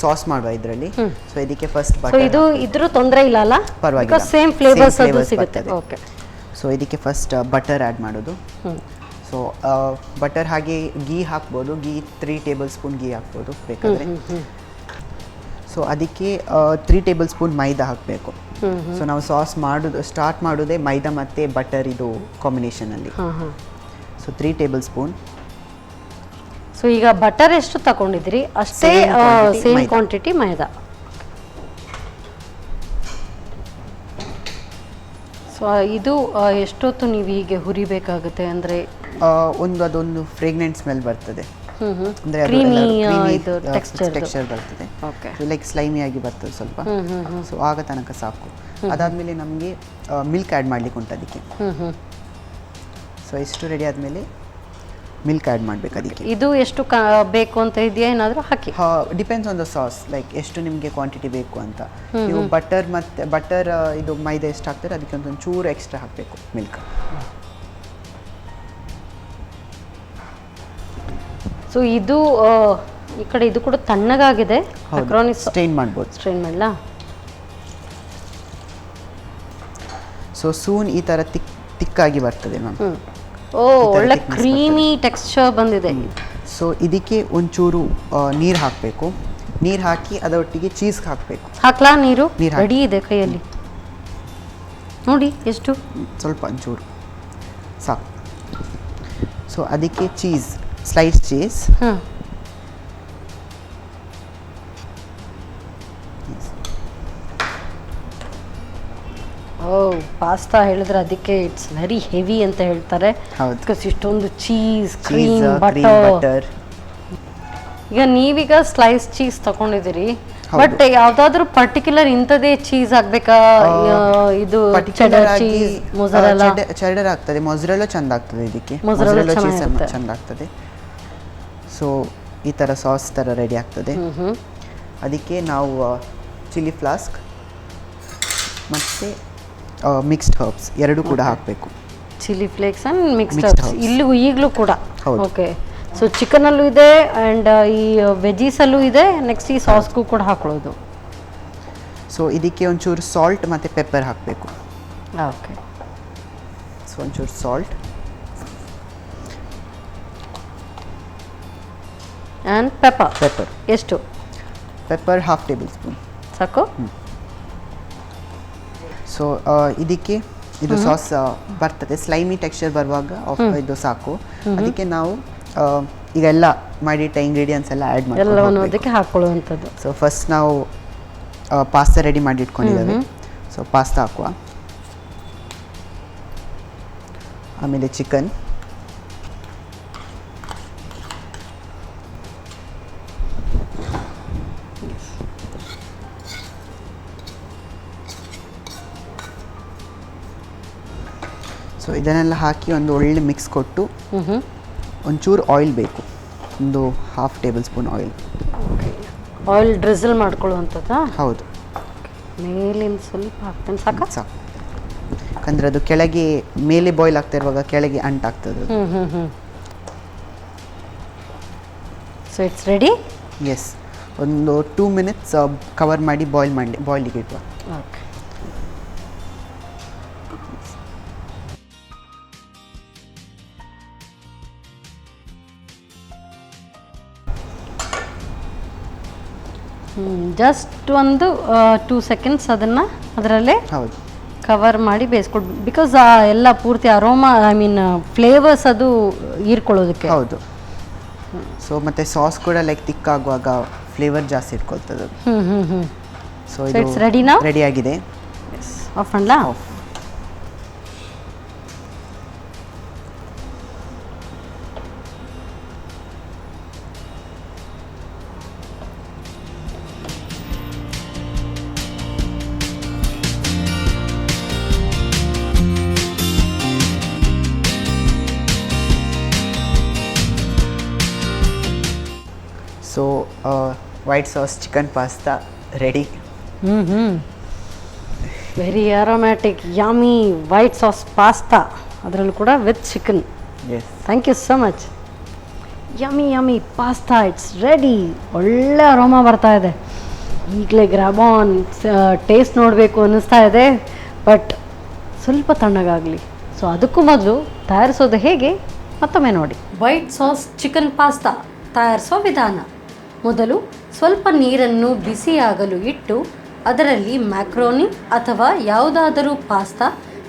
ಸಾಸ್ ಮಾಡುವ ಇದರಲ್ಲಿ. ಸೊ ಇದಕ್ಕೆ ಫಸ್ಟ್ ಬಟರ್. ಸೊ ಇದು ಇದ್ರೂ ತೊಂದರೆ ಇಲ್ಲ ಅಲ್ಲ? ಪರವಾಗಿಲ್ಲ, ಸೇಮ್ ಫ್ಲೇವರ್ಸ್ ಅದು ಸಿಗುತ್ತೆ. ಓಕೆ. ಸೊ ಇದಕ್ಕೆ ಫಸ್ಟ್ ಬಟರ್ ಆ್ಯಡ್ ಮಾಡೋದು. ಸೊ ಬಟರ್ ಹಾಗೆ ಗೀ ಹಾಕ್ಬೋದು. ಗೀ 3 ಟೇಬಲ್ ಸ್ಪೂನ್ ಗೀ ಹಾಕ್ಬೋದು ಬೇಕಾದರೆ. ಸೊ ಅದಕ್ಕೆ 3 ಟೇಬಲ್ ಸ್ಪೂನ್ ಮೈದಾ ಹಾಕಬೇಕು. ಸೊ ನಾವು ಸಾಸ್ ಸ್ಟಾರ್ಟ್ ಮಾಡೋದೇ ಮೈದಾ ಮತ್ತು ಬಟರ್ ಇದು ಕಾಂಬಿನೇಷನಲ್ಲಿ. So 3 tablespoon. ಸೊ ಈಗ ಬಟರ್ ಎಷ್ಟು ತಗೊಂಡಿದ್ರಿ ಅಷ್ಟೇ ಸೇಮ್ ಕ್ವಾಂಟಿಟಿ ಮೈದಾ. ಸೊ ಇದು ಎಷ್ಟೊತ್ತು ನೀವು ಹೀಗೆ ಹುರಿಬೇಕಾಗುತ್ತೆ? ಅಂದರೆ ಅದೊಂದು ಫ್ರೇಗ್ನೆಂಟ್ ಸ್ಮೆಲ್ ಬರ್ತದೆ. ಅಂದರೆ ಟೆಕ್ಸ್ಚರ್ ಬರ್ತದೆ. ಲೈಕ್ ಸ್ಲೈಮಿ ಆಗಿ ಬರ್ತದೆ ಸ್ವಲ್ಪ. ಸೊ ಆಗ ತನಕ ಸಾಕು. ಅದಾದಮೇಲೆ ನಮಗೆ ಮಿಲ್ಕ್ ಆ್ಯಡ್ ಮಾಡ್ಲಿಕ್ಕೆ ಉಂಟು ಅದಕ್ಕೆ. ಸೊ ಎಷ್ಟು ರೆಡಿ ಆದಮೇಲೆ ಮಿಲ್ಕ್ ಆ್ಯಡ್ ಮಾಡಬೇಕು ಅದಕ್ಕೆ. ಇದು ಎಷ್ಟು ಬೇಕು ಅಂತ ಇದೆಯಾ ಏನಾದರೂ ಹಾಕಿ? Depends on the sauce, like ಎಷ್ಟು ನಿಮಗೆ ಕ್ವಾಂಟಿಟಿ ಬೇಕು ಅಂತ. ನೀವು ಬಟರ್ ಇದು ಮೈದಾ ಎಷ್ಟು ಹಾಕ್ತಾರೆ ಅದಕ್ಕೆ ಒಂದು ಚೂರು ಎಕ್ಸ್ಟ್ರಾ ಹಾಕಬೇಕು ಮಿಲ್ಕ್. ಸೊ ಇದು ಈ ಕಡೆ ಇದು ಕೂಡ ತಣ್ಣಗಾಗಿದೆ. ಮ್ಯಾಕ್ರೋನಿ ಸ್ಟ್ರೈನ್ ಮಾಡ್ಬೋದು. ಸ್ಟ್ರೈನ್ ಮಾಡಲಾ? ಸೊ ಸೂನ್ ಈ ಥರ ತಿಕ್ಕಾಗಿ ಬರ್ತದೆ ಮ್ಯಾಮ್. ಓ, ಒಳ್ಳೆ ಕ್ರೀಮಿ ಟೆಕ್ಸ್ಚರ್ ಬಂದಿದೆ. ಸೊ ಇದಕ್ಕೆ ಒಂಚೂರು ನೀರು ಹಾಕಬೇಕು. ನೀರು ಹಾಕಿ ಅದರೊಟ್ಟಿಗೆ ಚೀಸ್ ಹಾಕಬೇಕು. ಹಾಕ್ಲಾ ನೀರು? ನೀರು ಹಾಕಿ. ರೆಡಿ ಇದೆ ಕೈಯಲ್ಲಿ ನೋಡಿ. ಎಷ್ಟು? ಸ್ವಲ್ಪ ಒಂಚೂರು ಸಾಕು. ಸೊ ಅದಕ್ಕೆ ಚೀಸ್, ಸ್ಲೈಸ್ ಚೀಸ್. ಹಾಂ, ಓ ಪಾಸ್ತಾ ಹೇಳಿದ್ರೆ ಅದಕ್ಕೆ ಇಟ್ಸ್ ವೆರಿ ಹೆವಿ ಅಂತ ಹೇಳ್ತಾರೆ. ಹೌದು. ಬಿಕಾಸ್ ಇಷ್ಟೊಂದು cheese, cheese, cream, cream, butter. Butter. ಈಗ ನೀವೀಗ ಸ್ಲೈಸ್ ಚೀಸ್ ತಗೊಂಡಿದ್ದೀರಿ, ಹೌದು. ಬಟ್ ಯಾವ್ದಾದ್ರು ಪರ್ಟಿಕ್ಯುಲರ್ ಇಂಥದೇ ಚೀಸ್ ಆಗ್ಬೇಕಾ? ಇದು ಚೆಡರ್ ಚೀಸ್, ಮೊಜರೆಲ್ಲಾ? ಚೆಡರ್ ಆಗ್ತದೆ, ಮೊಜರೆಲ್ಲಾ ಚಂದ ಆಗ್ತದೆ ಇದಕ್ಕೆ. ಮೊಜರೆಲ್ಲಾ ಚೀಸ್ ಚೆನ್ನಾಗಿರುತ್ತೆ. ಚಂದ ಆಗ್ತದೆ. ಸೊ ಈ ಥರ ಸಾಸ್ ಥರ ರೆಡಿ ಆಗ್ತದೆ. ಅದಕ್ಕೆ ನಾವು ಚಿಲ್ಲಿ ಫ್ಲಾಸ್ಕ್ ಮತ್ತು ಮಿಕ್ಸ್ಡ್ ಹರ್ಬ್ಸ್ ಎರಡು ಕೂಡ ಹಾಕಬೇಕು. Chilli flakes and mixed Mixed herbs herbs. ಇಲ್ಲೂ ಈಗಲೂ ಕೂಡ. ಹೌದು. ಓಕೆ, ಸೊ ಚಿಕನಲ್ಲೂ ಇದೆ ಆ್ಯಂಡ್ ಈ ವೆಜೀಸಲ್ಲೂ ಇದೆ. ನೆಕ್ಸ್ಟ್ ಈ ಸಾಸ್ಗೂ ಕೂಡ ಹಾಕೊಳ್ಳೋದು. ಸೊ ಇದಕ್ಕೆ ಒಂಚೂರು ಸಾಲ್ಟ್ ಮತ್ತು ಪೆಪ್ಪರ್ ಹಾಕಬೇಕು. ಓಕೆ, ಸೊ ಒಂಚೂರು ಸಾಲ್ಟ್ ಆ್ಯಂಡ್ ಪೆಪ್ಪರ್. ಪೆಪ್ಪರ್ ಎಷ್ಟು? ಪೆಪ್ಪರ್ ಹಾಫ್ ಟೇಬಲ್ ಸ್ಪೂನ್ ಸಾಕು. ಸೊ ಇದಕ್ಕೆ ಇದು ಸಾಸ್ ಬರ್ತದೆ, ಸ್ಲೈಮಿ ಟೆಕ್ಸ್ಚರ್ ಬರುವಾಗ ಇದು ಸಾಕು. ಅದಕ್ಕೆ ನಾವು ಈಗ ಎಲ್ಲ ಮಾಡಿಟ್ಟ ಇಂಗ್ರೀಡಿಯೆಂಟ್ಸ್ ಎಲ್ಲ ಆ್ಯಡ್ ಎಲ್ಲವನ್ನು ಮಾಡಿ. ಅದಕ್ಕೆ ಹಾಕೊಳ್ಳುವಂಥದ್ದು. ಸೊ ಫಸ್ಟ್ ನಾವು ಪಾಸ್ತಾ ರೆಡಿ ಮಾಡಿ ಇಟ್ಕೊಂಡಿದ್ದೇವೆ. ಸೊ ಪಾಸ್ತಾ ಹಾಕುವ, ಆಮೇಲೆ ಚಿಕನ್, ಸೊ ಇದನ್ನೆಲ್ಲ ಹಾಕಿ ಒಂದು ಒಳ್ಳೆ ಮಿಕ್ಸ್ ಕೊಟ್ಟು ಒಂಚೂರು ಆಯಿಲ್ ಬೇಕು, ಒಂದು half tablespoon oil. Oil drizzle ಮಾಡ್ಕೊಳ್ಳುವಂಥದ್ದಾ? ಹೌದು, ಮೇಲಿಂದ ಸ್ವಲ್ಪ ಹಾಕ್ತೇನೆ. ಸಾಕು ಸಾಕು. ಯಾಕಂದರೆ ಅದು ಕೆಳಗೆ ಮೇಲೆ ಬಾಯ್ಲ್ ಆಗ್ತಾ ಇರುವಾಗ ಕೆಳಗೆ ಅಂಟಾಗ್ತದೆ. So it's ready. ಎಸ್, ಒಂದು 2 ಮಿನಿಟ್ಸ್ ಕವರ್ ಮಾಡಿ ಬಾಯ್ಲಿಗೆ ಇಡುವ. ಓಕೆ, ಜಸ್ಟ್ ಒಂದು 2 ಸೆಕೆಂಡ್ಸ್ ಅದನ್ನು ಅದರಲ್ಲೇ ಹೌದು, ಕವರ್ ಮಾಡಿ ಬೇಯಿಸ್ಕೊಡ್. ಬಿಕಾಸ್ ಎಲ್ಲ ಪೂರ್ತಿ ಅರೋಮಾ, ಐ ಮೀನ್ ಫ್ಲೇವರ್ಸ್ ಅದು ಹೀರ್ಕೊಳ್ಳೋದಕ್ಕೆ. ಹೌದು. ಸೊ ಮತ್ತೆ ಸಾಸ್ ಕೂಡ ಲೈಕ್ ತಿಕ್ಕಾಗುವಾಗ ಫ್ಲೇವರ್ ಜಾಸ್ತಿ ಇಟ್ಕೊಳ್ತದೆ ಅದು. So So it's ready now? Ready ಆಗಿದೆ. ಆಫ್ ಮಾಡಲಾ? Off. So white sauce chicken pasta ready. Very aromatic yummy white sauce pasta, ಅದರಲ್ಲೂ ಕೂಡ with chicken. Yes, thank you so much. Yummy yummy pasta it's ready. ಒಳ್ಳೆ aroma ಬರ್ತಾ ಇದೆ. ಈಗಲೇ grab on, taste ನೋಡಬೇಕು ಅನ್ನಿಸ್ತಾ ಇದೆ. ಬಟ್ ಸ್ವಲ್ಪ ತಣ್ಣಗಾಗಲಿ. ಸೊ ಅದಕ್ಕೂ ಮೊದಲು ತಯಾರಿಸೋದು ಹೇಗೆ ಮತ್ತೊಮ್ಮೆ ನೋಡಿ. ವೈಟ್ ಸಾಸ್ ಚಿಕನ್ ಪಾಸ್ತಾ ತಯಾರಿಸೋ ವಿಧಾನ. ಮೊದಲು ಸ್ವಲ್ಪ ನೀರನ್ನು ಬಿಸಿಯಾಗಲು ಇಟ್ಟು ಅದರಲ್ಲಿ ಮ್ಯಾಕ್ರೋನಿ ಅಥವಾ ಯಾವುದಾದರೂ ಪಾಸ್ತಾ,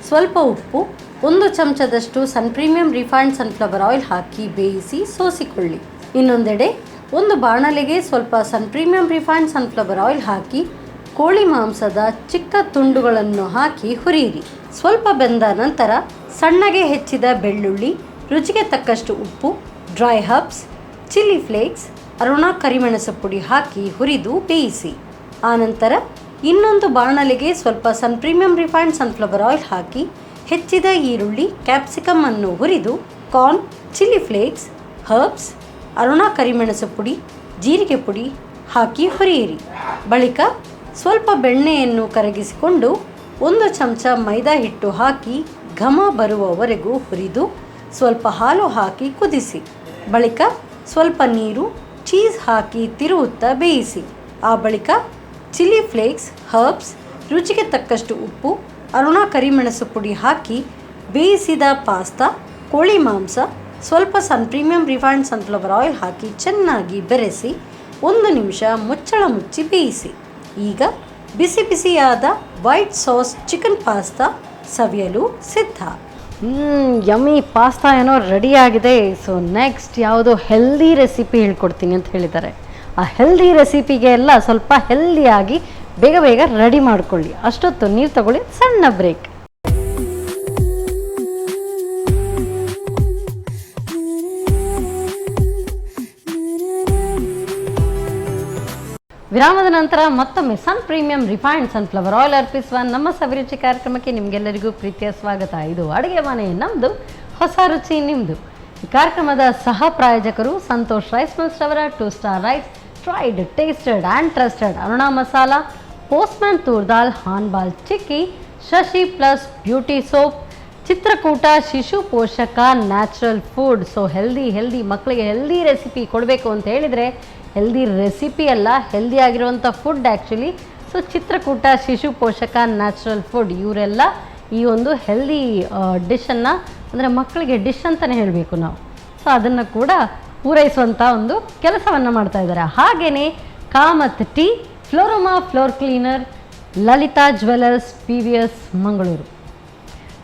ಸ್ವಲ್ಪ ಉಪ್ಪು, 1 ಚಮಚದಷ್ಟು ಸನ್ ಪ್ರೀಮಿಯಂ ರಿಫೈನ್ಡ್ ಸನ್ಫ್ಲವರ್ ಆಯಿಲ್ ಹಾಕಿ ಬೇಯಿಸಿ ಸೋಸಿಕೊಳ್ಳಿ. ಇನ್ನೊಂದೆಡೆ ಒಂದು ಬಾಣಲೆಗೆ ಸ್ವಲ್ಪ ಸನ್ ಪ್ರೀಮಿಯಂ ರಿಫೈನ್ಡ್ ಸನ್ಫ್ಲವರ್ ಆಯಿಲ್ ಹಾಕಿ ಕೋಳಿ ಮಾಂಸದ ಚಿಕ್ಕ ತುಂಡುಗಳನ್ನು ಹಾಕಿ ಹುರಿಯಿರಿ. ಸ್ವಲ್ಪ ಬೆಂದ ನಂತರ ಸಣ್ಣಗೆ ಹೆಚ್ಚಿದ ಬೆಳ್ಳುಳ್ಳಿ, ರುಚಿಗೆ ತಕ್ಕಷ್ಟು ಉಪ್ಪು, dry herbs, chilli flakes, Aruna ಕರಿಮೆಣಸು ಪುಡಿ ಹಾಕಿ ಹುರಿದು ಬೇಯಿಸಿ. ಆನಂತರ ಇನ್ನೊಂದು ಬಾಣಲೆಗೆ ಸ್ವಲ್ಪ ಸನ್ ಪ್ರೀಮಿಯಂ ರಿಫೈನ್ಡ್ ಸನ್ಫ್ಲವರ್ ಆಯಿಲ್ ಹಾಕಿ ಹೆಚ್ಚಿದ ಈರುಳ್ಳಿ, ಕ್ಯಾಪ್ಸಿಕಮ್ ಅನ್ನು ಹುರಿದು corn, chilli flakes, herbs, Aruna ಕರಿಮೆಣಸು ಪುಡಿ, ಜೀರಿಗೆ ಪುಡಿ ಹಾಕಿ ಹುರಿಯಿರಿ. ಬಳಿಕ ಸ್ವಲ್ಪ ಬೆಣ್ಣೆಯನ್ನು ಕರಗಿಸಿಕೊಂಡು 1 ಚಮಚ ಮೈದಾ ಹಿಟ್ಟು ಹಾಕಿ ಘಮ ಬರುವವರೆಗೂ ಹುರಿದು ಸ್ವಲ್ಪ ಹಾಲು ಹಾಕಿ ಕುದಿಸಿ. ಬಳಿಕ ಸ್ವಲ್ಪ ನೀರು, ಚೀಸ್ ಹಾಕಿ ತಿರುವುತ್ತಾ ಬೇಯಿಸಿ. ಆ ಬಳಿಕ ಚಿಲ್ಲಿ ಫ್ಲೇಕ್ಸ್, ಹರ್ಬ್ಸ್, ರುಚಿಗೆ ತಕ್ಕಷ್ಟು ಉಪ್ಪು, ಅರುಣಾ ಕರಿಮೆಣಸು ಪುಡಿ ಹಾಕಿ ಬೇಯಿಸಿದ ಪಾಸ್ತಾ, ಕೋಳಿ ಮಾಂಸ, ಸ್ವಲ್ಪ ಪ್ರೀಮಿಯಂ ರಿಫೈನ್ಡ್ ಸನ್ಫ್ಲವರ್ ಆಯಿಲ್ ಹಾಕಿ ಚೆನ್ನಾಗಿ ಬೆರೆಸಿ 1 ನಿಮಿಷ ಮುಚ್ಚಳ ಮುಚ್ಚಿ ಬೇಯಿಸಿ. ಈಗ ಬಿಸಿ ಬಿಸಿಯಾದ ವೈಟ್ ಸಾಸ್ ಚಿಕನ್ ಪಾಸ್ತಾ ಸವಿಯಲು ಸಿದ್ಧ. ಯಮ್ಮಿ ಪಾಸ್ತಾ ಏನೋ ರೆಡಿಯಾಗಿದೆ. ಸೊ ನೆಕ್ಸ್ಟ್ ಯಾವುದೋ ಹೆಲ್ದಿ ರೆಸಿಪಿ ಹೇಳ್ಕೊಡ್ತೀನಿ ಅಂತ ಹೇಳಿದ್ದಾರೆ. ಆ ಹೆಲ್ದಿ ರೆಸಿಪಿಗೆ ಎಲ್ಲ ಸ್ವಲ್ಪ ಹೆಲ್ದಿಯಾಗಿ ಬೇಗ ಬೇಗ ರೆಡಿ ಮಾಡ್ಕೊಳ್ಳಿ. ಅಷ್ಟೊತ್ತು ನೀವು ತಗೊಳ್ಳಿ ಸಣ್ಣ ಬ್ರೇಕ್. ವಿರಾಮದ ನಂತರ ಮತ್ತೊಮ್ಮೆ ಸನ್ ಪ್ರೀಮಿಯಂ ರಿಫೈನ್ಡ್ ಸನ್ಫ್ಲವರ್ ಆಯಿಲ್ ಅರ್ಪಿಸುವ ನಮ್ಮ ಸವಿರುಚಿ ಕಾರ್ಯಕ್ರಮಕ್ಕೆ ನಿಮಗೆಲ್ಲರಿಗೂ ಪ್ರೀತಿಯ ಸ್ವಾಗತ. ಇದು ಅಡುಗೆ ಮನೆ ನಮ್ಮದು, ಹೊಸ ರುಚಿ ನಿಮ್ಮದು. ಈ ಕಾರ್ಯಕ್ರಮದ ಸಹ ಪ್ರಾಯೋಜಕರು ಸಂತೋಷ್ ರೈಸ್ ಮಿಲ್ಸ್ ರವರ 2 star rice, tried, tasted and trusted Aruna masala, Postman toor dal, Hanbal chikki, Shashi plus beauty soap, Chitrakoota, Shishu Poshaka, natural food. So healthy ಮಕ್ಕಳಿಗೆ ಹೆಲ್ದಿ ರೆಸಿಪಿ ಕೊಡಬೇಕು ಅಂತ ಹೇಳಿದರೆ ಹೆಲ್ದಿ ರೆಸಿಪಿ ಅಲ್ಲ, ಹೆಲ್ದಿ ಆಗಿರುವಂಥ food actually. So Chitrakoota, Shishu Poshaka, natural food ಇವರೆಲ್ಲ ಈ ಒಂದು ಹೆಲ್ದಿ ಡಿಶನ್ನು, ಅಂದರೆ ಮಕ್ಕಳಿಗೆ ಡಿಶ್ ಅಂತಲೇ ಹೇಳಬೇಕು ನಾವು. ಸೊ ಅದನ್ನು ಕೂಡ ಪೂರೈಸುವಂಥ ಒಂದು ಕೆಲಸವನ್ನು ಮಾಡ್ತಾ ಇದ್ದಾರೆ. ಹಾಗೆಯೇ Kamath tea, Floroma floor cleaner, Lalitha jewellers, PVS Mangaluru.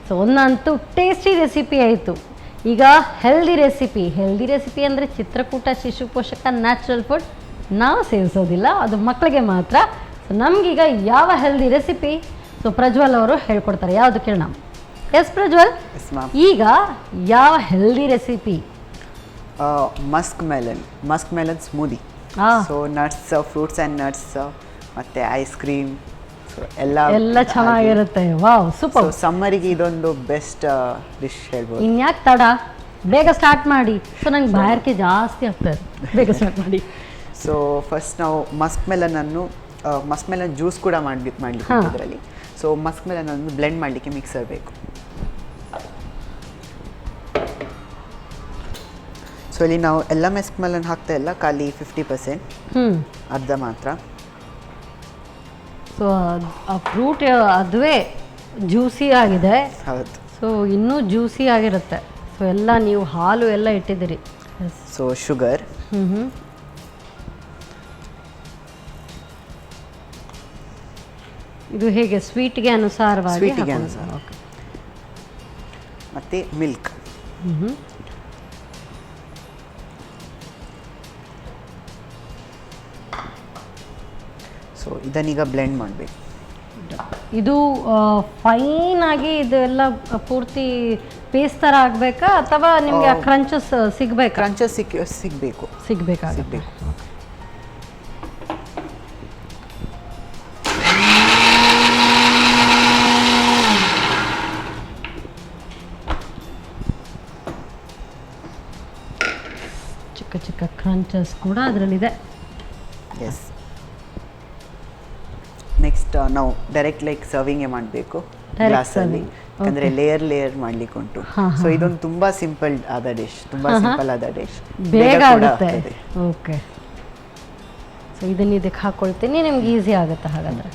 So ಒಂದಂತೂ ಟೇಸ್ಟಿ ರೆಸಿಪಿ ಆಯಿತು. ಈಗ ಹೆಲ್ದಿ ರೆಸಿಪಿ ಅಂದರೆ ಚಿತ್ರಕೂಟ, ಶಿಶು ಪೋಷಕ, ನ್ಯಾಚುರಲ್ ಫುಡ್ ನಾವು ಸೇವಿಸೋದಿಲ್ಲ, ಅದು ಮಕ್ಕಳಿಗೆ ಮಾತ್ರ. ಸೊ ನಮಗೀಗ ಯಾವ ಹೆಲ್ದಿ ರೆಸಿಪಿ ಸೊ ಪ್ರಜ್ವಲ್ ಅವರು ಹೇಳ್ಕೊಡ್ತಾರೆ. ಯಾವುದು ಕೇಳೋಣ? ಎಸ್ ಪ್ರಜ್ವಲ್, ಈಗ ಯಾವ healthy recipe? Musk melon smoothie. So nuts, fruits and nuts ಮತ್ತು ಐಸ್ ಕ್ರೀಮ್ ಎಲ್ಲ ಚೆನ್ನಾಗಿರುತ್ತೆ. Wow, super. ಸಮ್ಮರಿಗೆ ಇದೊಂದು ಬೆಸ್ಟ್ ಡಿಶ್ ಹೇಳ್ಬೋದು. ಇನ್ಯಾಕೆ ತಡ, ಬೇಗ ಸ್ಟಾರ್ಟ್ ಮಾಡಿ. ಸೊ ನಂಗೆ ಬಾಯಾರಿಕೆ ಜಾಸ್ತಿ ಆಗ್ತದೆ, ಬೇಗ ಸ್ಟಾರ್ಟ್ ಮಾಡಿ. ಸೊ ಫಸ್ಟ್ ನಾವು ಮಸ್ಕ್ ಮೆಲನ್ ಜ್ಯೂಸ್ ಕೂಡ ಮಾಡಲಿಕ್ಕೆ ಇದರಲ್ಲಿ. ಸೊ ಮಸ್ಕ್ ಮೆಲನನ್ನು ಬ್ಲೆಂಡ್ ಮಾಡಲಿಕ್ಕೆ ಮಿಕ್ಸರ್ ಬೇಕು. ಸೊ ಇಲ್ಲಿ ನಾವು ಎಲ್ಲ ಮಸ್ಕ್ ಮೆಲನ್ ಹಾಕ್ತಾ ಇಲ್ಲ, ಖಾಲಿ 50%, ಅರ್ಧ ಮಾತ್ರ. ಸೊ ಆ ಫ್ರೂಟ್ ಅದುವೇ ಜ್ಯೂಸಿ ಆಗಿದೆ. ಹೌದು. ಸೊ ಇನ್ನೂ ಜ್ಯೂಸಿ ಆಗಿರುತ್ತೆ. ಸೊ ಎಲ್ಲ ನೀವು ಹಾಲು ಎಲ್ಲ ಇಟ್ಟಿದ್ದೀರಿ. ಸೊ ಶುಗರ್, ಇದು ಹೇಗೆ ಸ್ವೀಟ್ಗೆ ಅನುಸಾರವಾಗಿ ಮತ್ತು ಮಿಲ್ಕ್. ಸೊ ಇದನ್ನೀಗ ಬ್ಲೆಂಡ್ ಮಾಡಬೇಕು. ಇದು ಫೈನ್ ಆಗಿ ಇದೆಲ್ಲ ಪೂರ್ತಿ ಪೇಸ್ಟ್ ಥರ ಆಗಬೇಕಾ ಅಥವಾ ನಿಮಗೆ ಕ್ರಂಚಸ್ ಸಿಗಬೇಕಾ? ಕ್ರಂಚಸ್ ಸಿಗಬೇಕು. ಚಿಕ್ಕ ಕ್ರಂಚಸ್ ಕೂಡ ಅದರಲ್ಲಿದೆ. ಎಸ್. ನೆಕ್ಸ್ಟ್ ನಾವು ಡೈರೆಕ್ಟ್ ಸರ್ವಿಂಗೇ ಮಾಡಬೇಕು ಗ್ಲಾಸಲ್ಲಿ, ಯಾಕಂದರೆ ಲೇಯರ್ ಮಾಡಲಿಕ್ಕೆ ಉಂಟು. ಸೊ ಇದೊಂದು ತುಂಬ ಸಿಂಪಲ್ ಆದ ಡಿಶ್, ಬೇಗ ಆಗುತ್ತೆ. ಓಕೆ. ಸೊ ಇದನ್ನ ಇದಕ್ಕೆ ಹಾಕ್ಕೊಳ್ತೀನಿ, ನಿಮ್ಗೆ ಈಸಿ ಆಗುತ್ತೆ ಹಾಗಾದರೆ.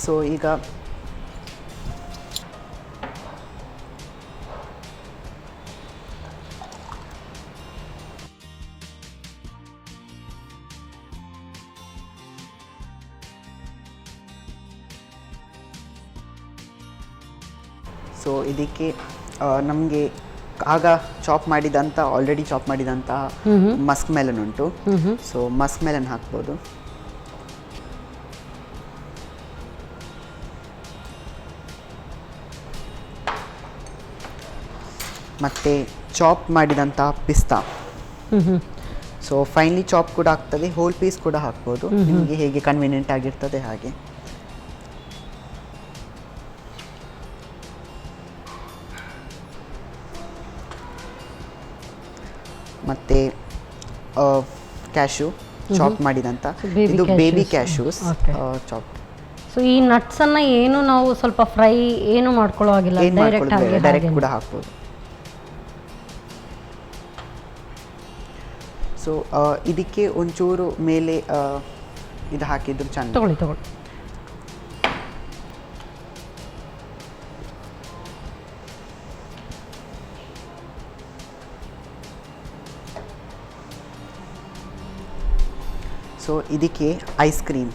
ಸೊ ಈಗ ಇದಕ್ಕೆ ನಮಗೆ ಆಗ ಆಲ್ರೆಡಿ ಚಾಪ್ ಮಾಡಿದಂಥ ಮಸ್ಕ್ ಮೆಲನ್ ಉಂಟು. ಸೊ ಮಸ್ಕ್ ಮೆಲನ್ ಹಾಕ್ಬೋದು. ಮತ್ತು ಚಾಪ್ ಮಾಡಿದಂಥ ಪಿಸ್ತಾ. ಸೊ ಫೈನ್ಲಿ ಚಾಪ್ ಕೂಡ ಆಗ್ತದೆ, ಹೋಲ್ ಪೀಸ್ ಕೂಡ ಹಾಕ್ಬೋದು, ನಿಮಗೆ ಹೇಗೆ ಕನ್ವೀನಿಯೆಂಟ್ ಆಗಿರ್ತದೆ ಹಾಗೆ. ಮತ್ತು ಕ್ಯಾಶ್ಯೂ ಚಾಪ್ ಮಾಡಿದಂಥ, ಇದು ಬೇಬಿ ಕ್ಯಾಶ್ಯೂಸ್ ಚಾಪ್. ಸೊ ಈ ನಟ್ಸನ್ನು ಏನು ನಾವು ಸ್ವಲ್ಪ ಫ್ರೈ ಏನು ಮಾಡ್ಕೊಳ್ಳೋ ಹಾಗಿಲ್ಲ, ಡೈರೆಕ್ಟ್ ಕೂಡ ಹಾಕ್ಬೋದು. ಸೊ ಇದಕ್ಕೆ ಒಂಚೂರು ಮೇಲೆ ಇದು ಹಾಕಿದ್ರು ಚೆಂದ. ತಗೊಳ್ಳಿ. ಸೊ ಇದಕ್ಕೆ ಐಸ್ ಕ್ರೀಮ್.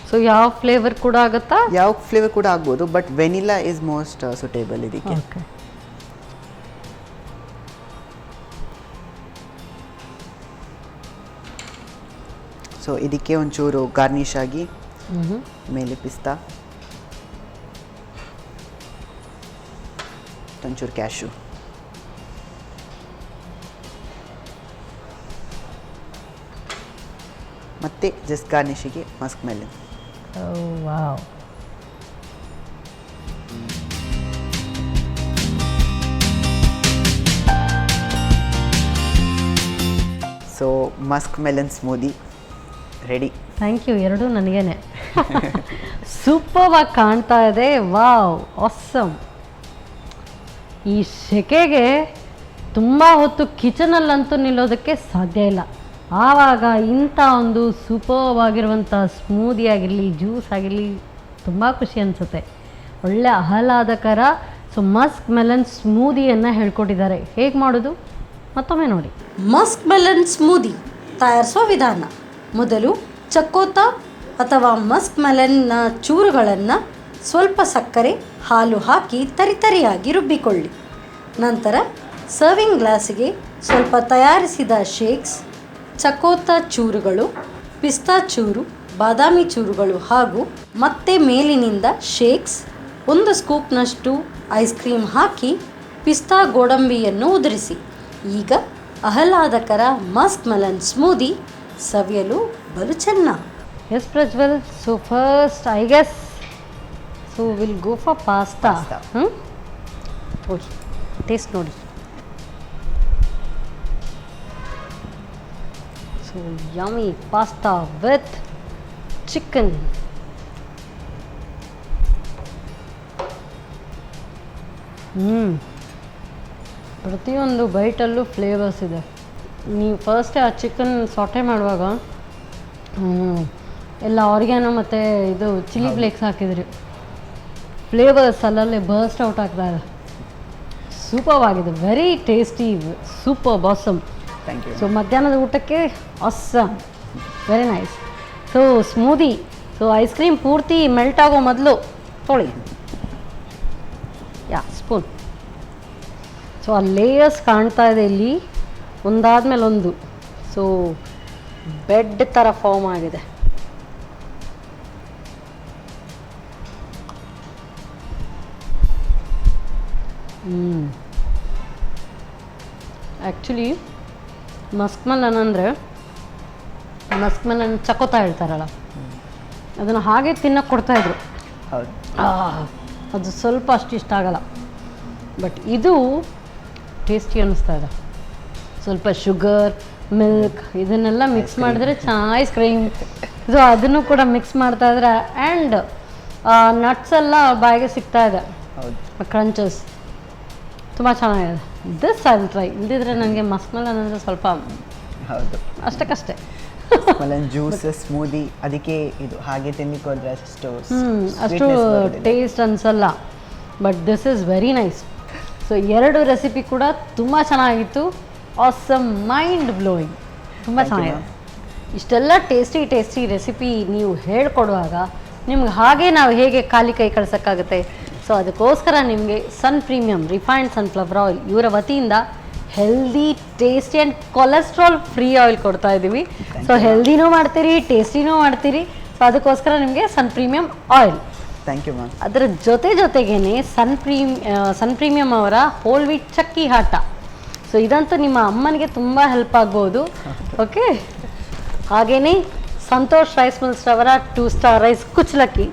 ಸೊ ಯಾವ ಫ್ಲೇವರ್ ಕೂಡ ಆಗುತ್ತಾ? ಯಾವ ಫ್ಲೇವರ್ ಕೂಡ ಆಗ್ಬೋದು, but vanilla is most suitable ಇದಕ್ಕೆ. ಓಕೆ. ಸೊ ಇದಕ್ಕೆ ಒಂಚೂರು ಗಾರ್ನಿಷ್ ಆಗಿ ಮೇಲೆ ಪಿಸ್ತಾ, ಒಂಚೂರು ಕ್ಯಾಶು, ಮತ್ತೆ ಜಸ್ಟ್ ಗಾರ್ನಿಷಿಗೆ musk melon. Wow. So musk melon smoothie ready. Thank you. ಎರಡೂ ನನಗೇನೆ. ಸೂಪರ್ ಆಗಿ ಕಾಣ್ತಾ ಇದೆ. Wow, awesome. ಈ ಸೆಕೆಗೆ ತುಂಬ ಹೊತ್ತು ಕಿಚನಲ್ಲಂತೂ ನಿಲ್ಲೋದಕ್ಕೆ ಸಾಧ್ಯ ಇಲ್ಲ. ಆವಾಗ ಇಂಥ ಒಂದು ಸೂಪರ್ ಆಗಿರುವಂಥ ಸ್ಮೂದಿ ಆಗಿರಲಿ, ಜ್ಯೂಸ್ ಆಗಿರಲಿ, ತುಂಬ ಖುಷಿ ಅನಿಸುತ್ತೆ. ಒಳ್ಳೆ ಆಹ್ಲಾದಕರ. ಸೊ ಮಸ್ಕ್ ಮೆಲನ್ ಸ್ಮೂದಿಯನ್ನು ಹೇಳ್ಕೊಟ್ಟಿದ್ದಾರೆ. ಹೇಗೆ ಮಾಡೋದು ಮತ್ತೊಮ್ಮೆ ನೋಡಿ. ಮಸ್ಕ್ ಮೆಲನ್ ಸ್ಮೂದಿ ತಯಾರಿಸೋ ವಿಧಾನ: ಮೊದಲು ಚಕ್ಕೋತ ಅಥವಾ ಮಸ್ಕ್ ಮೆಲನ್ನ ಚೂರುಗಳನ್ನು ಸ್ವಲ್ಪ ಸಕ್ಕರೆ, ಹಾಲು ಹಾಕಿ ತರಿತರಿಯಾಗಿ ರುಬ್ಬಿಕೊಳ್ಳಿ. ನಂತರ ಸರ್ವಿಂಗ್ ಗ್ಲಾಸಿಗೆ ಸ್ವಲ್ಪ ತಯಾರಿಸಿದ ಶೇಕ್ಸ್, ಚಕೋತ ಚೂರುಗಳು, ಪಿಸ್ತಾ ಚೂರು, ಬಾದಾಮಿ ಚೂರುಗಳು ಹಾಗೂ ಮತ್ತೆ ಮೇಲಿನಿಂದ ಶೇಕ್ಸ್, 1 ಸ್ಕೂಪ್ನಷ್ಟು ಐಸ್ ಕ್ರೀಮ್ ಹಾಕಿ ಪಿಸ್ತಾ ಗೋಡಂಬಿಯನ್ನು ಉದುರಿಸಿ. ಈಗ ಆಹ್ಲಾದಕರ ಮಸ್ಕ್ ಮೆಲನ್ ಸ್ಮೂದಿ ಸವಿಯಲು ಬಲು ಚೆನ್ನ. Yes Prajwal, so first I guess so will go for pasta. Taste ನೋಡಿ. So yummy pasta with chicken. ಪ್ರತಿಯೊಂದು ಬೈಟಲ್ಲೂ ಫ್ಲೇವರ್ಸ್ ಇದೆ. ನೀವು ಫಸ್ಟೇ ಆ ಚಿಕನ್ ಸಾಟೆ ಮಾಡುವಾಗ ಎಲ್ಲ ಆರ್ಗ್ಯಾನೋ ಮತ್ತು ಇದು ಚಿಲ್ಲಿ ಫ್ಲೇಕ್ಸ್ ಹಾಕಿದ್ರಿ. ಫ್ಲೇವರ್ಸ್ ಅಲ್ಲಲ್ಲೇ ಬರ್ಸ್ಟ್ ಔಟ್ ಆಗ್ತಾ ಇದೆ. ಸೂಪರ್ ಆಗಿದೆ. ವೆರಿ ಟೇಸ್ಟಿ, ಸೂಪರ್ ಬಾಸಮ್. Thank you. ಸೊ ಮಧ್ಯಾಹ್ನದ ಊಟಕ್ಕೆ awesome, very nice. So smoothie, so ice cream ಪೂರ್ತಿ ಮೆಲ್ಟ್ ಆಗೋ ಮೊದಲು ತೊಳಿ. ಸ್ಪೂನ್. ಸೊ ಆ ಲೇಯರ್ಸ್ ಕಾಣ್ತಾ ಇದೆ ಇಲ್ಲಿ, ಒಂದಾದ್ಮೇಲೆ ಒಂದು. ಸೊ ಬೆಡ್ ಥರ ಫಾರ್ಮ್ ಆಗಿದೆ. ಆ್ಯಕ್ಚುಲಿ ಮಸ್ಕ್ ಮೆಲನ್ ಅಂದರೆ ಮಸ್ಕ್ ಮೆಲನ್ ಚಕೋತ ಹೇಳ್ತಾರಲ್ಲ, ಅದನ್ನು ಹಾಗೆ ತಿನ್ನೋಕ್ಕೆ ಕೊಡ್ತಾಯಿದ್ರು. ಹೌದು. ಅದು ಸ್ವಲ್ಪ ಅಷ್ಟು ಇಷ್ಟ ಆಗಲ್ಲ, ಬಟ್ ಇದು ಟೇಸ್ಟಿ ಅನ್ನಿಸ್ತಾ ಇದೆ. ಸ್ವಲ್ಪ ಶುಗರ್, ಮಿಲ್ಕ್ ಇದನ್ನೆಲ್ಲ ಮಿಕ್ಸ್ ಮಾಡಿದ್ರೆ ಐಸ್ ಕ್ರೀಮ್, ಸೊ ಅದನ್ನು ಕೂಡ ಮಿಕ್ಸ್ ಮಾಡ್ತಾ ಇದ್ರೆ ಆ್ಯಂಡ್ ನಟ್ಸ್ ಎಲ್ಲ ಬಾಯಿಗೆ ಸಿಗ್ತಾ ಇದೆ. ಹೌದು. ಕ್ರಂಚಸ್ ತುಂಬ ಚೆನ್ನಾಗಿದೆ. This I will try. ಇಲ್ದಿದ್ರೆ ನನಗೆ ಮಸ್ಕ್ ಮೆಲನ್ ಅಂದರೆ ಸ್ವಲ್ಪ ಹೌದು ಅಷ್ಟಕ್ಕಷ್ಟೇ. ಮೆಲನ್ ಜ್ಯೂಸ್ ಸ್ಮೂದಿ, ಅದಕ್ಕೆ ಇದು ಹಾಗೆ ತಿನ್ಲಿಕ್ಕೆ ಹೋದ್ರೆ ಅಷ್ಟು ಟೇಸ್ಟ್ ಅನಿಸಲ್ಲ, but this is very nice. So 2 recipe ಕೂಡ ತುಂಬ ಚೆನ್ನಾಗಿತ್ತು. ಆಸಮ್, ಮೈಂಡ್ ಬ್ಲೋಯಿಂಗ್, ತುಂಬ ಚೆನ್ನಾಗಿದೆ. ಇಷ್ಟೆಲ್ಲ ಟೇಸ್ಟಿ ರೆಸಿಪಿ ನೀವು ಹೇಳ್ಕೊಡುವಾಗ ನಿಮ್ಗೆ ಹಾಗೆ ನಾವು ಹೇಗೆ ಖಾಲಿ ಕೈ ಕಳ್ಸೋಕ್ಕಾಗುತ್ತೆ? ಸೊ ಅದಕ್ಕೋಸ್ಕರ ನಿಮಗೆ Sun premium refined sunflower oil ಇವರ ವತಿಯಿಂದ healthy, tasty and cholesterol free oil ಕೊಡ್ತಾ ಇದ್ದೀವಿ. ಸೊ ಹೆಲ್ದಿನೂ ಮಾಡ್ತೀರಿ, ಟೇಸ್ಟಿನೂ ಮಾಡ್ತೀರಿ. ಸೊ ಅದಕ್ಕೋಸ್ಕರ ನಿಮಗೆ Sun Premium oil. Thank you ma'am. ಅದರ ಜೊತೆಗೇನೆ ಸನ್ ಪ್ರೀಮಿಯಂ ಅವರ whole wheat chakki atta. So ಇದಂತೂ ನಿಮ್ಮ ಅಮ್ಮನಿಗೆ ತುಂಬ ಹೆಲ್ಪ್ ಆಗ್ಬೋದು. ಓಕೆ, ಹಾಗೆಯೇ ಸಂತೋಷ್ ರೈಸ್ ಮಿಲ್ಸ್ ಅವರ 2 ಸ್ಟಾರ್ ರೈಸ್ ಕುಚ್ಚಲಕ್ಕಿ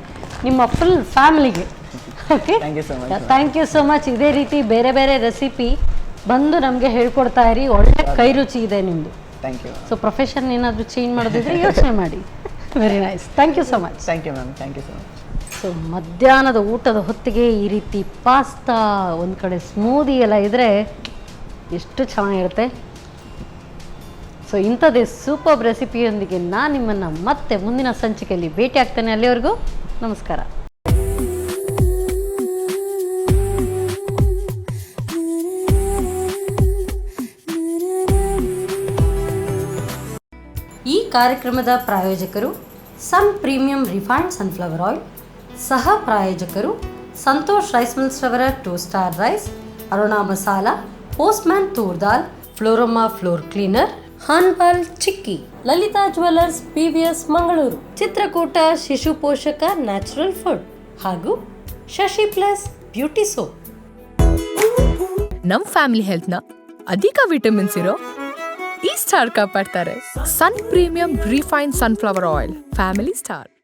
ನಿಮ್ಮ ಫುಲ್ ಫ್ಯಾಮಿಲಿಗೆ. Okay, thank you so much. ಇದೇ ರೀತಿ ಬೇರೆ ಬೇರೆ ರೆಸಿಪಿ ಬಂದು ನಮಗೆ ಹೇಳ್ಕೊಡ್ತಾ ಇರಿ. ಒಳ್ಳೆ ಕೈ ರುಚಿ ಇದೆ ನಿಮ್ಮದು. Thank you. ಸೊ ಪ್ರೊಫೆಷನ್ ಏನಾದರೂ ಚೇಂಜ್ ಮಾಡೋದಿದ್ರೆ ಯೋಚನೆ ಮಾಡಿ. Very nice. Thank you so much. Thank you ma'am. Thank you so much. So ಮಧ್ಯಾಹ್ನದ ಊಟದ ಹೊತ್ತಿಗೆ ಈ ರೀತಿ ಪಾಸ್ತಾ, ಒಂದು ಕಡೆ ಸ್ಮೂದಿ ಎಲ್ಲ ಇದ್ದರೆ ಎಷ್ಟು ಚೆನ್ನಾಗಿರುತ್ತೆ. ಸೊ ಇಂಥದ್ದೇ ಸೂಪರ್ ರೆಸಿಪಿಯೊಂದಿಗೆ ನಾನು ನಿಮ್ಮನ್ನು ಮತ್ತೆ ಮುಂದಿನ ಸಂಚಿಕೆಯಲ್ಲಿ ಭೇಟಿ ಆಗ್ತೇನೆ. ಅಲ್ಲಿವರೆಗೂ ನಮಸ್ಕಾರ. ಈ ಕಾರ್ಯಕ್ರಮದ ಪ್ರಾಯೋಜಕರು Sun premium refined sunflower oil, ಸಹ ಪ್ರಾಯೋಜಕರು ಸಂತೋಷ್ ರೈಸ್ ಮಿಲ್ಸ್ ರವರ 2 star rice, Aruna masala, Postman toor dal, Florama floor cleaner, Hanpal chikki, Lalitha jewellers PVS Mangaluru, Chitrakoota Shishu Poshaka natural food ಹಾಗೂ ಶಶಿ ಪ್ಲಸ್ ಬ್ಯೂಟಿ ಸೋಪ್. ನಮ್ ಫ್ಯಾಮಿಲಿ ಹೆಲ್ತ್ನ ಅಧಿಕ ವಿಟಮಿನ್ಸ್ ಇರೋ ಈ ಸ್ಟಾರ್ ಕಾಪಾಡ್ತಾರೆ. Sun Premium refine sunflower oil, family star.